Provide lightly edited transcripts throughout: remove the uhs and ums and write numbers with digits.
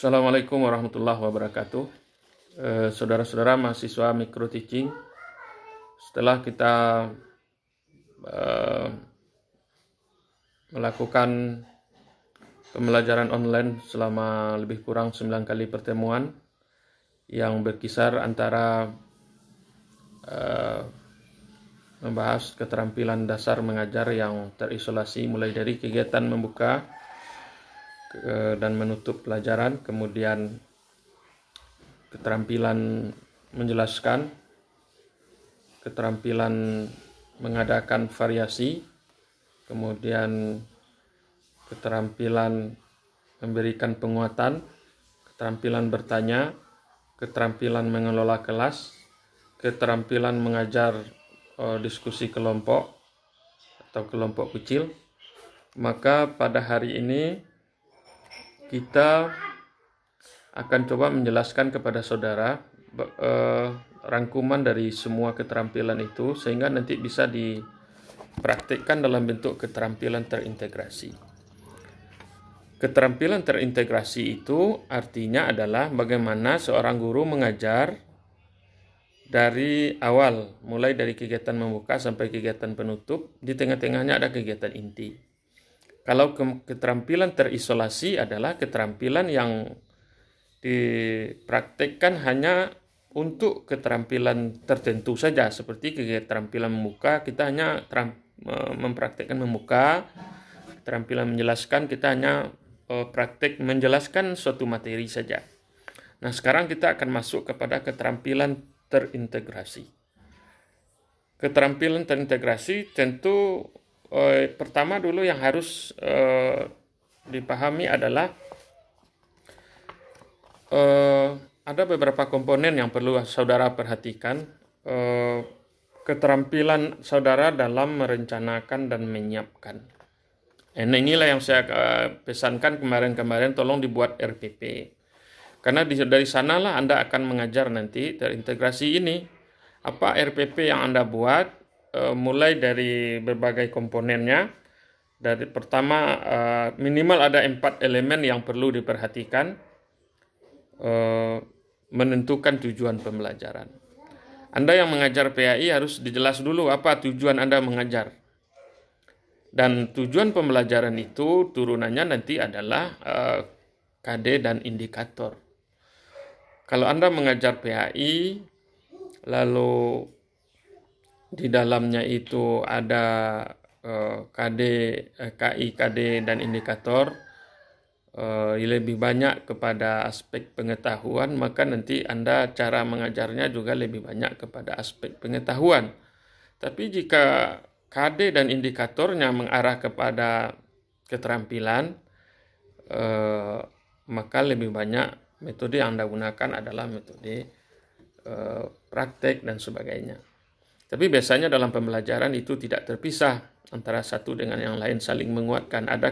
Assalamualaikum warahmatullahi wabarakatuh. Saudara-saudara mahasiswa micro teaching, setelah kita melakukan pembelajaran online selama lebih kurang 9 kali pertemuan yang berkisar antara membahas keterampilan dasar mengajar yang terisolasi mulai dari kegiatan membuka dan menutup pelajaran, kemudian keterampilan menjelaskan, keterampilan mengadakan variasi, kemudian keterampilan memberikan penguatan, keterampilan bertanya, keterampilan mengelola kelas, keterampilan mengajar diskusi kelompok atau kelompok kecil. Maka pada hari ini kita akan coba menjelaskan kepada saudara rangkuman dari semua keterampilan itu sehingga nanti bisa dipraktikkan dalam bentuk keterampilan terintegrasi. Keterampilan terintegrasi itu artinya adalah bagaimana seorang guru mengajar dari awal, mulai dari kegiatan membuka sampai kegiatan penutup, di tengah-tengahnya ada kegiatan inti. Kalau keterampilan terisolasi adalah keterampilan yang dipraktikkan hanya untuk keterampilan tertentu saja, seperti keterampilan membuka kita hanya mempraktikkan membuka, keterampilan menjelaskan kita hanya praktik menjelaskan suatu materi saja. Nah, sekarang kita akan masuk kepada keterampilan terintegrasi. Keterampilan terintegrasi tentu pertama dulu yang harus dipahami adalah ada beberapa komponen yang perlu saudara perhatikan. Keterampilan saudara dalam merencanakan dan menyiapkan. Nah, inilah yang saya pesankan kemarin-kemarin, tolong dibuat RPP. Karena dari sanalah Anda akan mengajar nanti terintegrasi ini. Apa RPP yang Anda buat? Mulai dari berbagai komponennya. Dari pertama minimal ada 4 elemen yang perlu diperhatikan. Menentukan tujuan pembelajaran. Anda yang mengajar PAI harus dijelas dulu apa tujuan Anda mengajar. Dan tujuan pembelajaran itu turunannya nanti adalah KD dan indikator. Kalau Anda mengajar PAI, lalu di dalamnya itu ada KI, KD, dan indikator, lebih banyak kepada aspek pengetahuan, maka nanti Anda cara mengajarnya juga lebih banyak kepada aspek pengetahuan. Tapi jika KD dan indikatornya mengarah kepada keterampilan, maka lebih banyak metode yang Anda gunakan adalah metode praktek dan sebagainya. Tapi biasanya dalam pembelajaran itu tidak terpisah antara satu dengan yang lain, saling menguatkan. Ada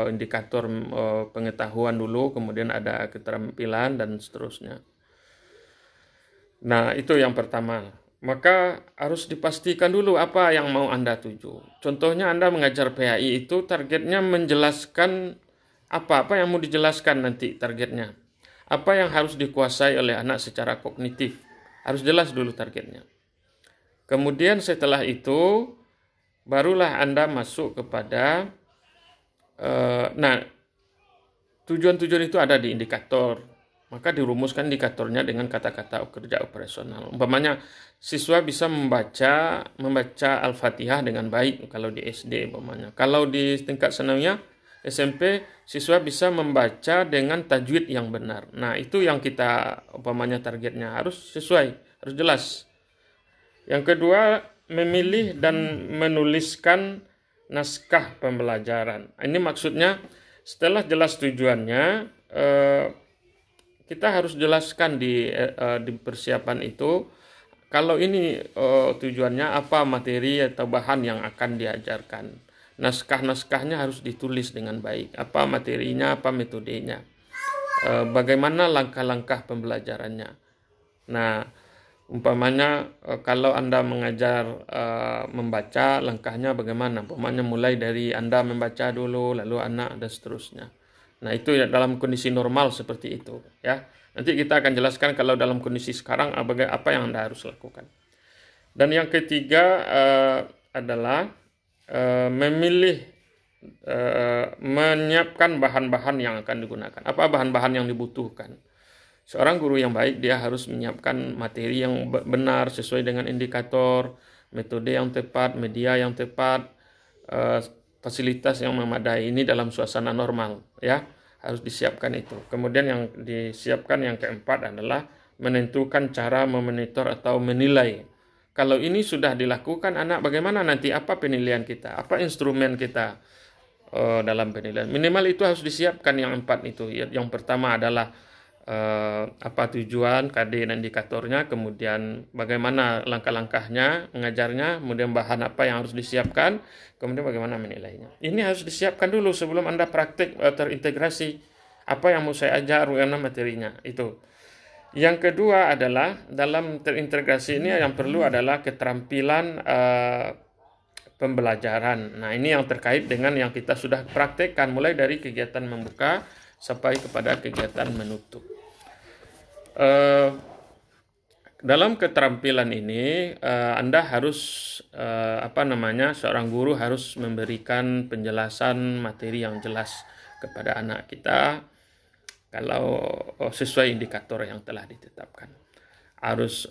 indikator pengetahuan dulu, kemudian ada keterampilan dan seterusnya. Nah, itu yang pertama. Maka harus dipastikan dulu apa yang mau Anda tuju. Contohnya Anda mengajar PAI itu targetnya menjelaskan apa yang mau dijelaskan nanti targetnya. Apa yang harus dikuasai oleh anak secara kognitif. Harus jelas dulu targetnya. Kemudian setelah itu barulah Anda masuk kepada tujuan-tujuan itu ada di indikator. Maka dirumuskan indikatornya dengan kata-kata kerja operasional. Umpamanya siswa bisa membaca Al-Fatihah dengan baik kalau di SD umpamanya. Kalau di tingkat sanawiyah SMP, siswa bisa membaca dengan tajwid yang benar. Nah, itu yang kita umpamanya targetnya harus sesuai, harus jelas. Yang kedua, memilih dan menuliskan naskah pembelajaran. Ini maksudnya setelah jelas tujuannya, kita harus jelaskan di persiapan itu, kalau ini tujuannya apa materi atau bahan yang akan diajarkan. Naskah-naskahnya harus ditulis dengan baik. Apa materinya, apa metodenya. Bagaimana langkah-langkah pembelajarannya. Nah, umpamanya kalau Anda mengajar membaca, langkahnya bagaimana? Umpamanya mulai dari Anda membaca dulu, lalu anak dan seterusnya. Nah, itu ya dalam kondisi normal seperti itu, ya. Nanti kita akan jelaskan kalau dalam kondisi sekarang apa yang Anda harus lakukan. Dan yang ketiga adalah memilih menyiapkan bahan-bahan yang akan digunakan. Apa bahan-bahan yang dibutuhkan? Seorang guru yang baik dia harus menyiapkan materi yang benar sesuai dengan indikator, metode yang tepat, media yang tepat, fasilitas yang memadai. Ini dalam suasana normal, ya. Harus disiapkan itu. Kemudian yang disiapkan yang keempat adalah menentukan cara memonitor atau menilai. Kalau ini sudah dilakukan, anak bagaimana nanti, apa penilaian kita, apa instrumen kita dalam penilaian. Minimal itu harus disiapkan yang 4 itu. Yang pertama adalah apa tujuan, KD dan indikatornya, kemudian bagaimana langkah-langkahnya, mengajarnya, kemudian bahan apa yang harus disiapkan, kemudian bagaimana menilainya. Ini harus disiapkan dulu sebelum Anda praktik terintegrasi. Apa yang mau saya ajar, bagaimana materinya, itu. Yang kedua adalah dalam terintegrasi ini yang perlu adalah keterampilan pembelajaran. Nah, ini yang terkait dengan yang kita sudah praktekkan mulai dari kegiatan membuka sampai kepada kegiatan menutup. Dalam keterampilan ini Anda harus seorang guru harus memberikan penjelasan materi yang jelas kepada anak kita. Kalau sesuai indikator yang telah ditetapkan, harus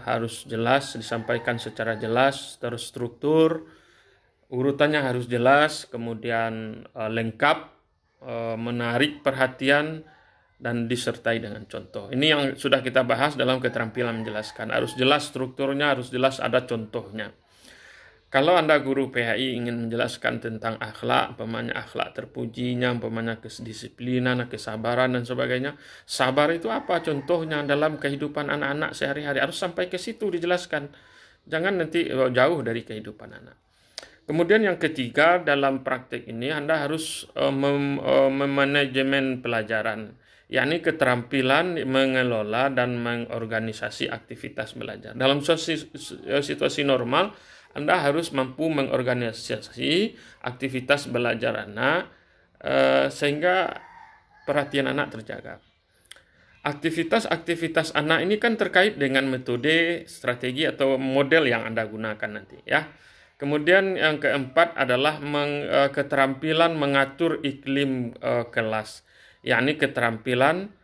harus jelas, disampaikan secara jelas, terstruktur, urutannya harus jelas, kemudian lengkap, menarik perhatian, dan disertai dengan contoh. Ini yang sudah kita bahas dalam keterampilan menjelaskan. Harus jelas strukturnya, harus jelas ada contohnya. Kalau Anda guru PHI ingin menjelaskan tentang akhlak, akhlak terpujinya, kedisiplinan, kesabaran dan sebagainya. Sabar itu apa contohnya dalam kehidupan anak-anak sehari-hari? Harus sampai ke situ dijelaskan. Jangan nanti jauh dari kehidupan anak. Kemudian yang ketiga, dalam praktek ini Anda harus memanajemen pelajaran, yakni keterampilan mengelola dan mengorganisasi aktivitas belajar. Dalam situasi normal, Anda harus mampu mengorganisasi aktivitas belajar anak sehingga perhatian anak terjaga. Aktivitas anak ini kan terkait dengan metode, strategi atau model yang Anda gunakan nanti, ya. Kemudian yang keempat adalah keterampilan mengatur iklim kelas, yakni keterampilan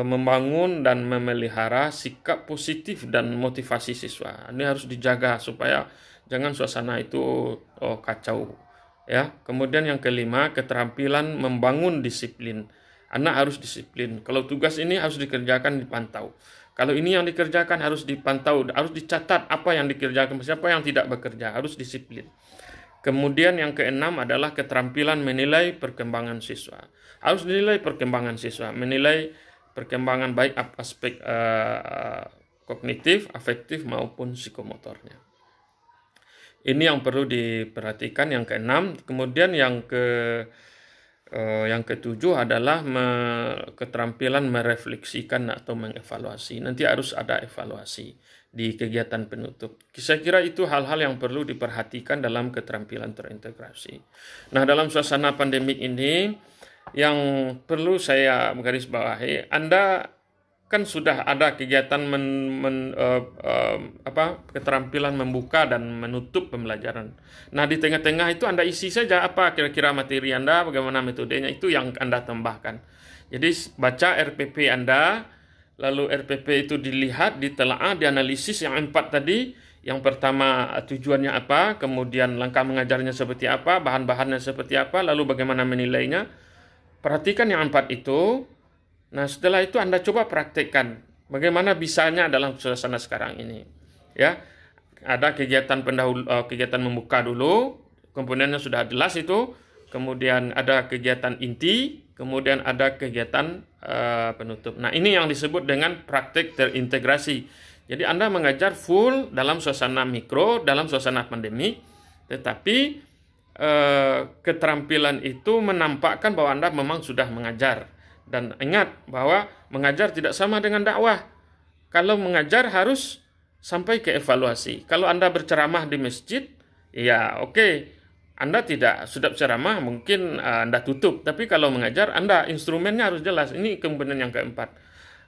membangun dan memelihara sikap positif dan motivasi siswa. Ini harus dijaga supaya jangan suasana itu kacau, ya. Kemudian yang kelima, keterampilan membangun disiplin. Anak harus disiplin. Kalau tugas ini harus dikerjakan, dipantau. Kalau ini yang dikerjakan harus dipantau, harus dicatat apa yang dikerjakan, siapa yang tidak bekerja, harus disiplin. Kemudian yang keenam adalah keterampilan menilai perkembangan siswa. Harus dinilai perkembangan siswa, menilai perkembangan baik aspek kognitif, afektif maupun psikomotornya. Ini yang perlu diperhatikan yang keenam. Kemudian yang ketujuh adalah keterampilan merefleksikan atau mengevaluasi. Nanti harus ada evaluasi di kegiatan penutup. Saya kira itu hal-hal yang perlu diperhatikan dalam keterampilan terintegrasi. Nah, dalam suasana pandemik ini yang perlu saya garisbawahi, Anda kan sudah ada kegiatan keterampilan membuka dan menutup pembelajaran. Nah, di tengah-tengah itu Anda isi saja apa kira-kira materi Anda, bagaimana metodenya, itu yang Anda tambahkan. Jadi baca RPP Anda, lalu RPP itu dilihat, ditelaah, dianalisis yang 4 tadi. Yang pertama tujuannya apa, kemudian langkah mengajarnya seperti apa, bahan-bahannya seperti apa, lalu bagaimana menilainya. Perhatikan yang 4 itu. Nah, setelah itu Anda coba praktekkan bagaimana bisanya dalam suasana sekarang ini. Ya, ada kegiatan kegiatan membuka dulu, komponennya sudah jelas itu, kemudian ada kegiatan inti, kemudian ada kegiatan penutup. Nah, ini yang disebut dengan praktek terintegrasi. Jadi Anda mengajar full dalam suasana mikro, dalam suasana pandemi, tetapi keterampilan itu menampakkan bahwa Anda memang sudah mengajar. Dan ingat bahwa mengajar tidak sama dengan dakwah. Kalau mengajar harus sampai ke evaluasi. Kalau Anda berceramah di masjid, ya oke. Anda tidak sudah ceramah, mungkin Anda tutup. Tapi kalau mengajar, Anda instrumennya harus jelas. Ini kemudian yang keempat.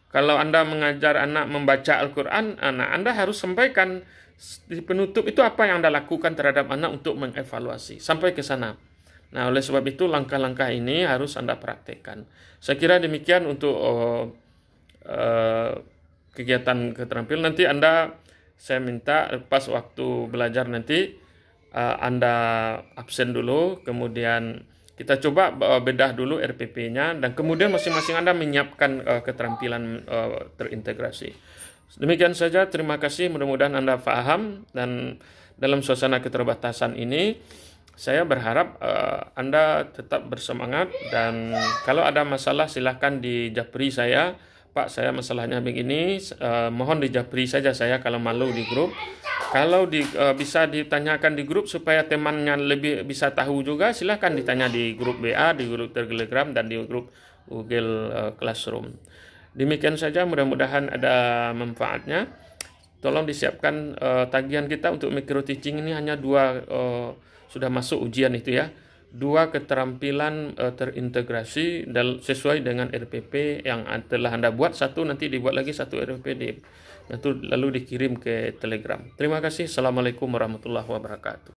Kalau Anda mengajar anak membaca Al-Quran, Anda harus sampaikan di penutup itu apa yang Anda lakukan terhadap anak untuk mengevaluasi. Sampai ke sana. Nah, oleh sebab itu langkah-langkah ini harus Anda praktekkan. Saya kira demikian untuk kegiatan keterampilan. Nanti saya minta pas waktu belajar nanti, Anda absen dulu, kemudian kita coba bedah dulu RPP-nya, dan kemudian masing-masing Anda menyiapkan keterampilan terintegrasi. Demikian saja, terima kasih, mudah-mudahan Anda paham, dan dalam suasana keterbatasan ini, saya berharap Anda tetap bersemangat, dan kalau ada masalah silahkan dijapri saya. Pak, saya masalahnya begini, mohon dijapri saja saya kalau malu di grup. Kalau bisa ditanyakan di grup supaya temannya lebih bisa tahu juga, silahkan ditanya di grup WA, di grup Telegram, dan di grup Google Classroom. Demikian saja, mudah-mudahan ada manfaatnya. Tolong disiapkan tagihan kita untuk micro teaching ini hanya 2, sudah masuk ujian itu ya. 2 keterampilan terintegrasi sesuai dengan RPP yang telah Anda buat. 1 nanti dibuat lagi 1 RPP lalu dikirim ke Telegram. Terima kasih. Assalamualaikum warahmatullahi wabarakatuh.